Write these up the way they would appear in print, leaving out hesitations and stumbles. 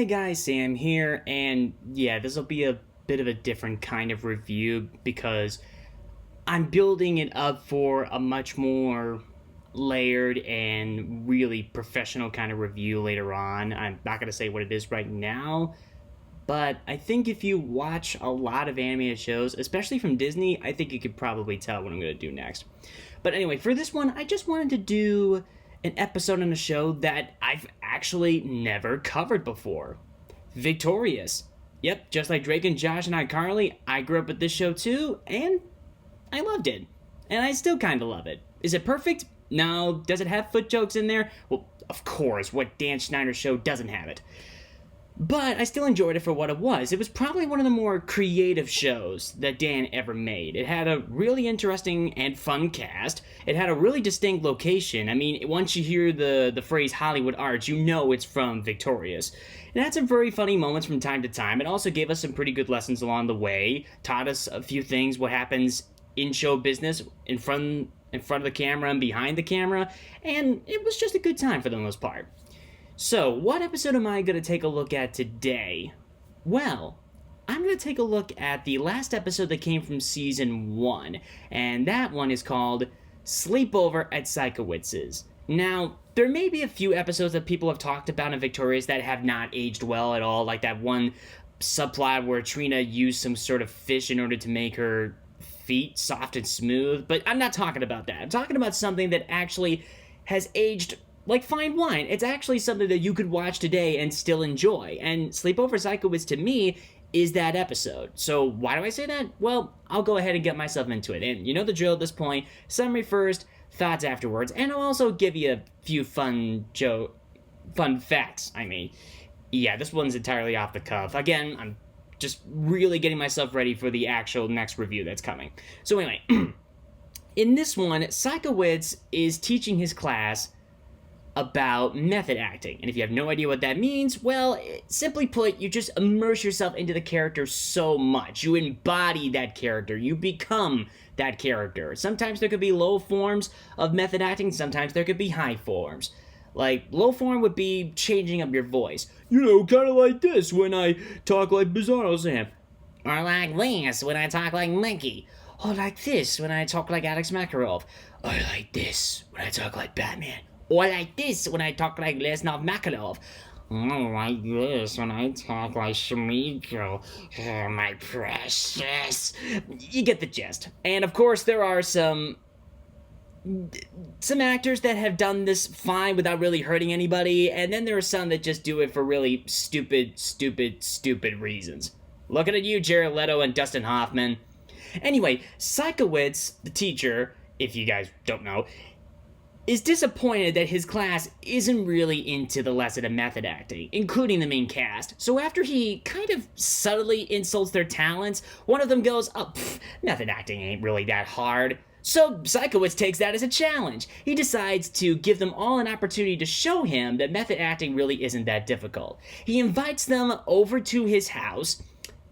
Hey guys, Sam here, and yeah, this will be a bit of a different kind of review because I'm building it up for a much more layered and really professional kind of review later on. I'm not going to say what it is right now, but I think if you watch a lot of animated shows, especially from Disney, I think you could probably tell what I'm going to do next. But anyway, for this one, I just wanted to do an episode on a show that I've actually never covered before. Victorious. Yep, just like Drake and Josh and iCarly, I grew up with this show too, and I loved it. And I still kind of love it. Is it perfect? No. Does it have foot jokes in there? Well, of course, what Dan Schneider show doesn't have it? But I still enjoyed it for what it was. It was probably one of the more creative shows that Dan ever made. It had a really interesting and fun cast. It had a really distinct location. I mean, once you hear the phrase Hollywood Arts, you know it's from Victorious. It had some very funny moments from time to time. It also gave us some pretty good lessons along the way. Taught us a few things, what happens in show business, in front of the camera and behind the camera. And it was just a good time for the most part. So, what episode am I going to take a look at today? Well, I'm going to take a look at the last episode that came from Season 1, and that one is called Sleepover at Sikowitz's. Now, there may be a few episodes that people have talked about in Victorious that have not aged well at all, like that one subplot where Trina used some sort of fish in order to make her feet soft and smooth, but I'm not talking about that. I'm talking about something that actually has aged like fine wine. It's actually something that you could watch today and still enjoy. And Sleepover Sikowitz, to me, is that episode. So why do I say that? Well, I'll go ahead and get myself into it. And you know the drill at this point. Summary first, thoughts afterwards. And I'll also give you a few fun facts, Yeah, this one's entirely off the cuff. Again, I'm just really getting myself ready for the actual next review that's coming. So anyway, in this one, Sikowitz is teaching his class about method acting. And if you have no idea what that means, well, simply put, you just immerse yourself into the character so much. You embody that character. You become that character. Sometimes there could be low forms of method acting. Sometimes there could be high forms. Like, low form would be changing up your voice. You know, kind of like this when I talk like BaseballSam. Or like this when I talk like Mickey. Or like this when I talk like Alex Makarov. Or like this when I talk like Batman. Or like this when I talk like Lesnar Makarov. Or like this when I talk like Shmiko. Oh, my precious. You get the gist. And of course, there are some actors that have done this fine without really hurting anybody. And then there are some that just do it for really stupid reasons. Looking at you, Jared Leto and Dustin Hoffman. Anyway, Sikowitz, the teacher, if you guys don't know, is disappointed that his class isn't really into the lesson of method acting, including the main cast. So after he kind of subtly insults their talents, one of them goes, method acting ain't really that hard. So Sikowitz takes that as a challenge. He decides to give them all an opportunity to show him that method acting really isn't that difficult. He invites them over to his house,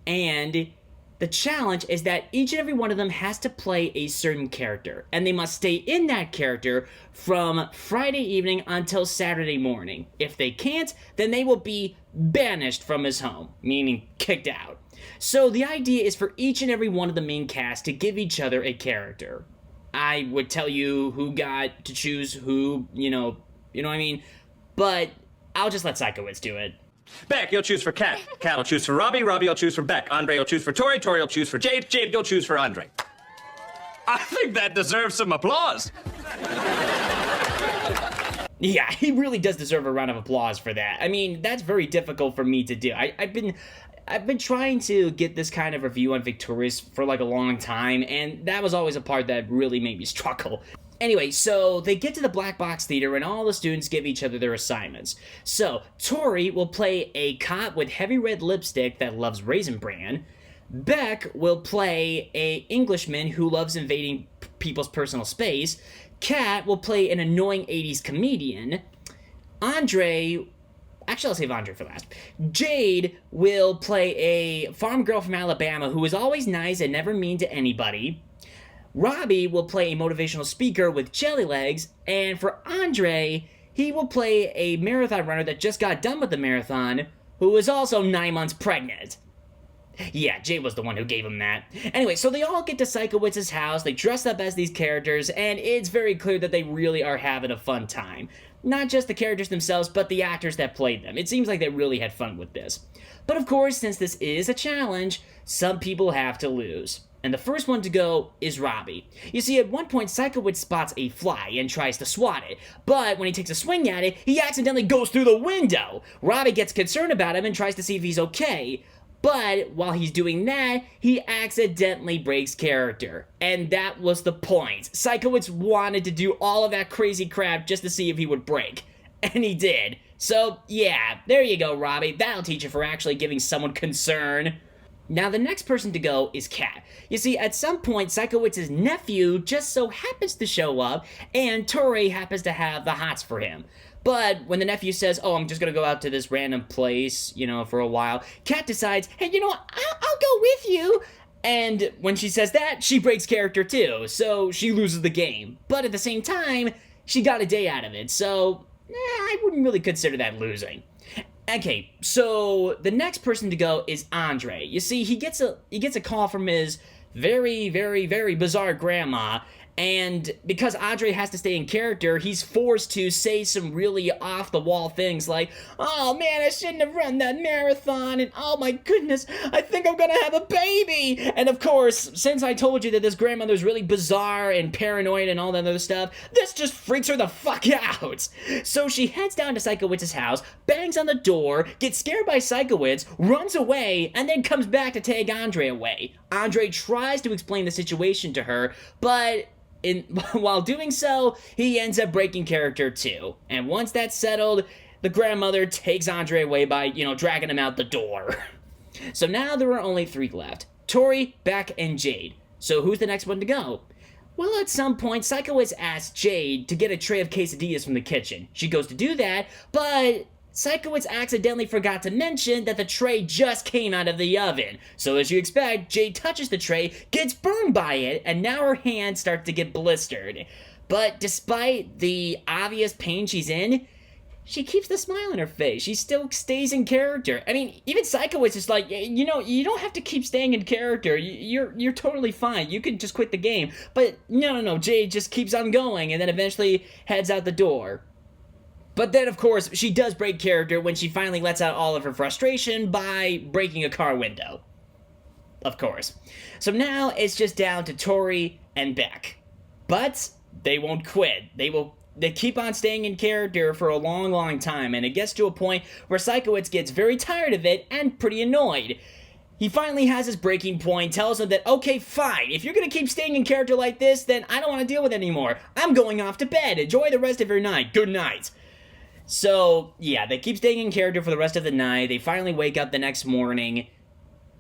and the challenge is that each and every one of them has to play a certain character, and they must stay in that character from Friday evening until Saturday morning. If they can't, then they will be banished from his home, meaning kicked out. So the idea is for each and every one of the main cast to give each other a character. I would tell you who got to choose who, you know what I mean? But I'll just let Sikowitz do it. Beck, you'll choose for Kat. Kat will choose for Robbie. Robbie will choose for Beck. Andre will choose for Tori. Tori will choose for Jade. Jade, you'll choose for Andre. I think that deserves some applause. Yeah, he really does deserve a round of applause for that. I mean, that's very difficult for me to do. I've been trying to get this kind of review on Victorious for like a long time, and that was always a part that really made me struggle. Anyway, so they get to the Black Box Theater and all the students give each other their assignments. So, Tori will play a cop with heavy red lipstick that loves Raisin Bran. Beck will play a Englishman who loves invading people's personal space. Kat will play an annoying 80s comedian. Actually, I'll save Andre for last. Jade will play a farm girl from Alabama who is always nice and never mean to anybody. Robbie will play a motivational speaker with jelly legs, and for Andre, he will play a marathon runner that just got done with the marathon who was also 9 months pregnant. Yeah, Jade was the one who gave him that. Anyway, so they all get to Sikowitz's house, they dress up as these characters, and it's very clear that they really are having a fun time. Not just the characters themselves, but the actors that played them. It seems like they really had fun with this. But of course, since this is a challenge, some people have to lose. And the first one to go is Robbie. You see, at one point, Sikowitz spots a fly and tries to swat it, but when he takes a swing at it, he accidentally goes through the window. Robbie gets concerned about him and tries to see if he's okay. But while he's doing that, he accidentally breaks character. And that was the point. Sikowitz wanted to do all of that crazy crap just to see if he would break. And he did. So, yeah, there you go, Robbie. That'll teach you for actually giving someone concern. Now, the next person to go is Kat. You see, at some point, Sikowitz's nephew just so happens to show up, and Tori happens to have the hots for him. But when the nephew says, oh, I'm just gonna go out to this random place, for a while, Kat decides, hey, you know what, I'll go with you. And when she says that, she breaks character too, so she loses the game. But at the same time, she got a day out of it, so I wouldn't really consider that losing. Okay, so the next person to go is Andre. You see, he gets a call from his very, very, very bizarre grandma, and because Andre has to stay in character, he's forced to say some really off-the-wall things like, oh man, I shouldn't have run that marathon, and oh my goodness, I think I'm gonna have a baby! And of course, since I told you that this grandmother's really bizarre and paranoid and all that other stuff, this just freaks her the fuck out! So she heads down to Sikowitz's house, bangs on the door, gets scared by Sikowitz, runs away, and then comes back to take Andre away. Andre tries to explain the situation to her, but while doing so, he ends up breaking character too. And once that's settled, the grandmother takes Andre away by, dragging him out the door. So now there are only 3 left. Tori, Beck, and Jade. So who's the next one to go? Well, at some point, Sikowitz asks Jade to get a tray of quesadillas from the kitchen. She goes to do that, but Sikowitz accidentally forgot to mention that the tray just came out of the oven. So as you expect, Jade touches the tray, gets burned by it, and now her hands start to get blistered. But despite the obvious pain she's in, she keeps the smile on her face. She still stays in character. I mean, even Sikowitz is like, you don't have to keep staying in character. You're totally fine. You can just quit the game. But no, Jade just keeps on going and then eventually heads out the door. But then, of course, she does break character when she finally lets out all of her frustration by breaking a car window. Of course. So now it's just down to Tori and Beck. But they won't quit. They keep on staying in character for a long, long time, and it gets to a point where Sikowitz gets very tired of it and pretty annoyed. He finally has his breaking point, tells them that, okay, fine, if you're gonna keep staying in character like this, then I don't want to deal with it anymore. I'm going off to bed. Enjoy the rest of your night. Good night. So, yeah, they keep staying in character for the rest of the night. They finally wake up the next morning.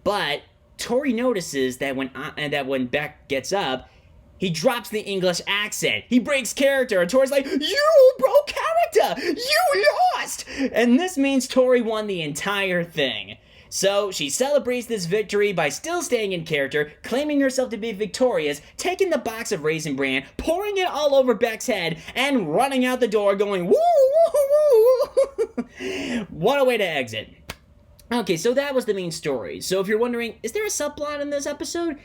But Tori notices that when Beck gets up, he drops the English accent. He breaks character, and Tori's like, you broke character! You lost! And this means Tori won the entire thing. So, she celebrates this victory by still staying in character, claiming herself to be victorious, taking the box of Raisin Bran, pouring it all over Beck's head, and running out the door going, woo, woo, woo! What a way to exit. Okay, so that was the main story. So if you're wondering, is there a subplot in this episode?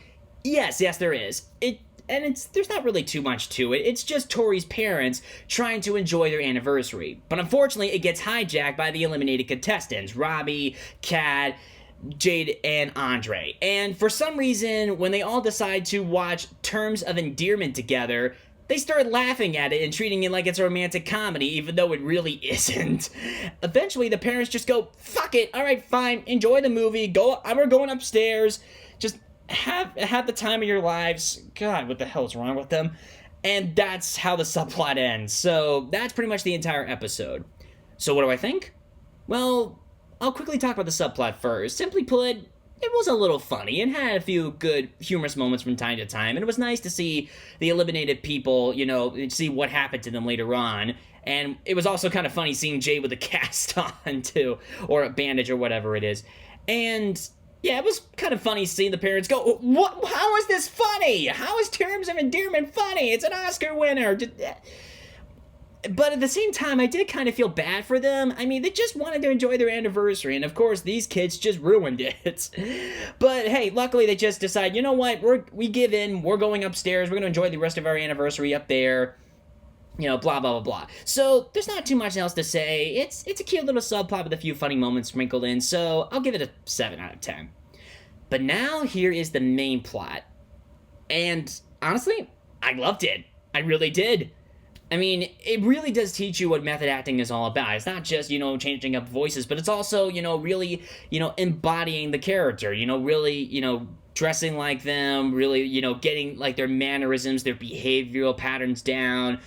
Yes, there is. There's not really too much to it. It's just Tori's parents trying to enjoy their anniversary. But unfortunately, it gets hijacked by the eliminated contestants, Robbie, Kat, Jade, and Andre. And for some reason, when they all decide to watch Terms of Endearment together, they start laughing at it and treating it like it's a romantic comedy, even though it really isn't. Eventually, the parents just go, fuck it, alright, fine, enjoy the movie, we're going upstairs, just have the time of your lives. God, what the hell's wrong with them? And that's how the subplot ends. So that's pretty much the entire episode. So what do I think? Well, I'll quickly talk about the subplot first. Simply put, it was a little funny and had a few good humorous moments from time to time, and it was nice to see the eliminated people, see what happened to them later on. And it was also kind of funny seeing Jay with a cast on too, or a bandage or whatever it is. And yeah, it was kind of funny seeing the parents go, "What? How is this funny? How is Terms of Endearment funny? It's an Oscar winner." But at the same time, I did kind of feel bad for them. I mean, they just wanted to enjoy their anniversary, and of course, these kids just ruined it. But hey, luckily they just decide, you know what, we give in, we're going upstairs, we're going to enjoy the rest of our anniversary up there. You know, blah, blah, blah, blah. So, there's not too much else to say. It's a cute little subplot with a few funny moments sprinkled in, so I'll give it a 7 out of 10. But now, here is the main plot. And, honestly, I loved it. I really did. I mean, it really does teach you what method acting is all about. It's not just, changing up voices, but it's also, really, embodying the character, really, dressing like them, really, getting, like, their mannerisms, their behavioral patterns down,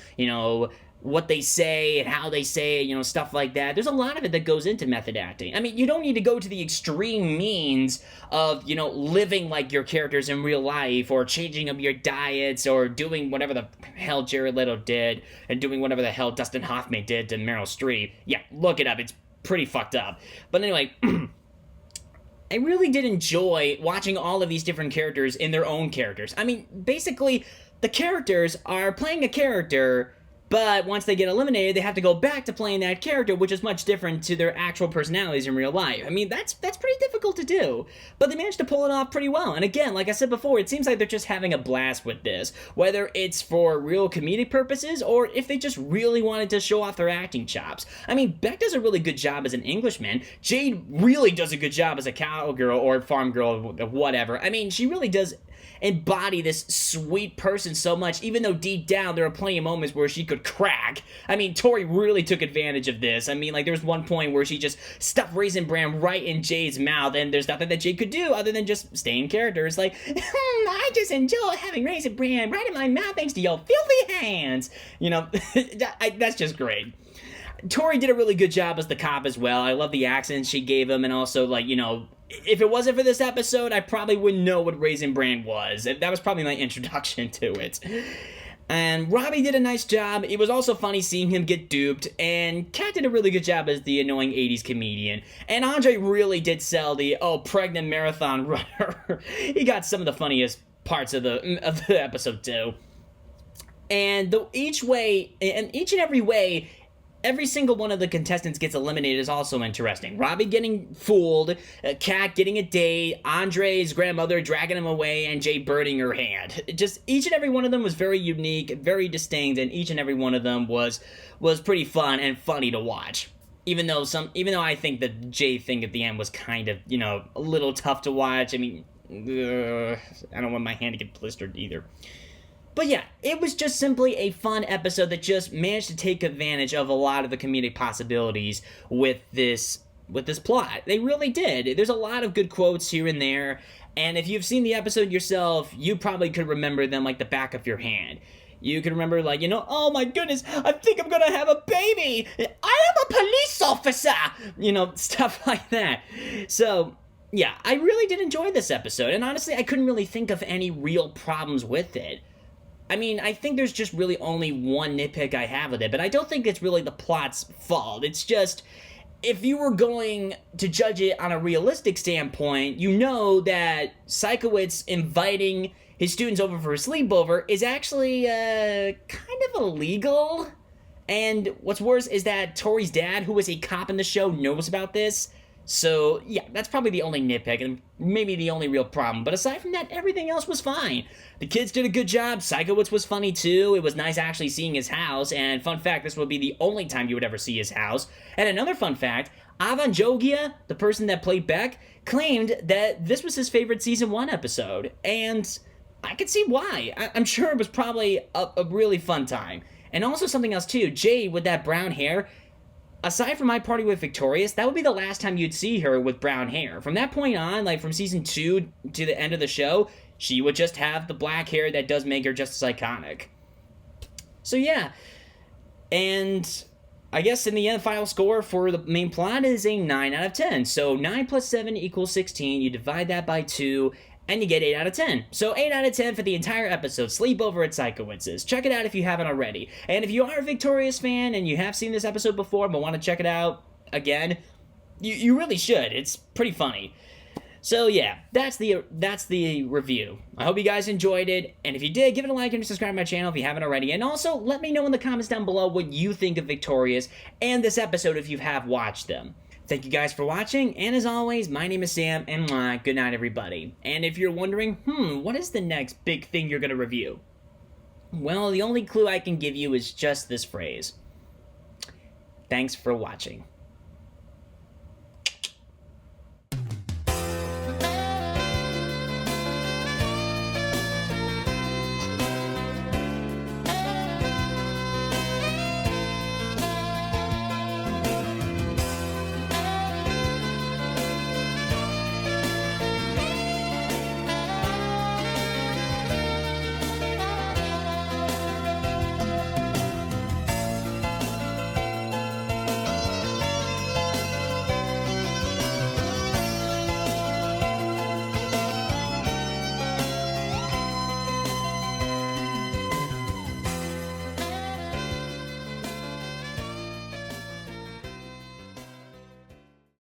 what they say and how they say it, stuff like that. There's a lot of it that goes into method acting. I mean, you don't need to go to the extreme means of, living like your characters in real life, or changing up your diets, or doing whatever the hell Jared Leto did, and doing whatever the hell Dustin Hoffman did to Meryl Streep. Yeah, look it up. It's pretty fucked up. But anyway, I really did enjoy watching all of these different characters in their own characters. I mean, basically, the characters are playing a character, but once they get eliminated, they have to go back to playing that character, which is much different to their actual personalities in real life. I mean, that's pretty difficult to do, but they managed to pull it off pretty well. And again, like I said before, it seems like they're just having a blast with this, whether it's for real comedic purposes, or if they just really wanted to show off their acting chops. I mean, Beck does a really good job as an Englishman. Jade really does a good job as a cowgirl or farm girl, whatever. I mean, she really does embody this sweet person so much, even though deep down there are plenty of moments where she could crack. I mean, Tori really took advantage of this. I mean, like, there was one point where she just stuffed Raisin Bran right in Jade's mouth, and there's nothing that Jade could do other than just stay in character. It's like, I just enjoy having Raisin Bran right in my mouth thanks to your filthy hands. That's just great. Tori did a really good job as the cop as well. I love the accents she gave him, and also, like, if it wasn't for this episode, I probably wouldn't know what Raisin Bran was. That was probably my introduction to it. And Robbie did a nice job. It was also funny seeing him get duped, and Kat did a really good job as the annoying 80s comedian. And Andre really did sell the, pregnant marathon runner. He got some of the funniest parts of the episode, too. And each and every way, every single one of the contestants gets eliminated is also interesting. Robbie getting fooled, Kat getting a date, Andre's grandmother dragging him away, and Jay burning her hand. Just each and every one of them was very unique, very distinct, and each and every one of them was pretty fun and funny to watch. Even though I think the Jay thing at the end was kind of, a little tough to watch. I mean, I don't want my hand to get blistered either. But yeah, it was just simply a fun episode that just managed to take advantage of a lot of the comedic possibilities with this plot. They really did. There's a lot of good quotes here and there, and if you've seen the episode yourself, you probably could remember them like the back of your hand. You can remember, like, oh my goodness, I think I'm gonna have a baby! I am a police officer! Stuff like that. So, yeah, I really did enjoy this episode, and honestly, I couldn't really think of any real problems with it. I mean, I think there's just really only one nitpick I have with it, but I don't think it's really the plot's fault. It's just, if you were going to judge it on a realistic standpoint, you know that Sikowitz inviting his students over for a sleepover is actually, kind of illegal. And what's worse is that Tori's dad, who was a cop in the show, knows about this. So, yeah, that's probably the only nitpick, and maybe the only real problem. But aside from that, everything else was fine. The kids did a good job. Sikowitz was funny, too. It was nice actually seeing his house. And fun fact, this would be the only time you would ever see his house. And another fun fact, Avan Jogia, the person that played Beck, claimed that this was his favorite Season 1 episode. And I could see why. I'm sure it was probably a really fun time. And also something else, too. Jade, with that brown hair, aside from My Party with Victorious, that would be the last time you'd see her with brown hair. From that point on, like from Season 2 to the end of the show, she would just have the black hair that does make her just as iconic. So yeah, and I guess in the end, final score for the main plot is a 9 out of 10. So 9 plus 7 equals 16. You divide that by 2, and you get 8 out of 10. So 8 out of 10 for the entire episode. Sleepover at Sikowitz's. Check it out if you haven't already. And if you are a Victorious fan and you have seen this episode before but want to check it out again, you really should. It's pretty funny. So yeah, that's the review. I hope you guys enjoyed it, and if you did, give it a like and subscribe to my channel if you haven't already. And also, let me know in the comments down below what you think of Victorious and this episode if you have watched them. Thank you guys for watching, and as always, my name is Sam, and good night, everybody. And if you're wondering, what is the next big thing you're gonna review? Well, the only clue I can give you is just this phrase. Thanks for watching.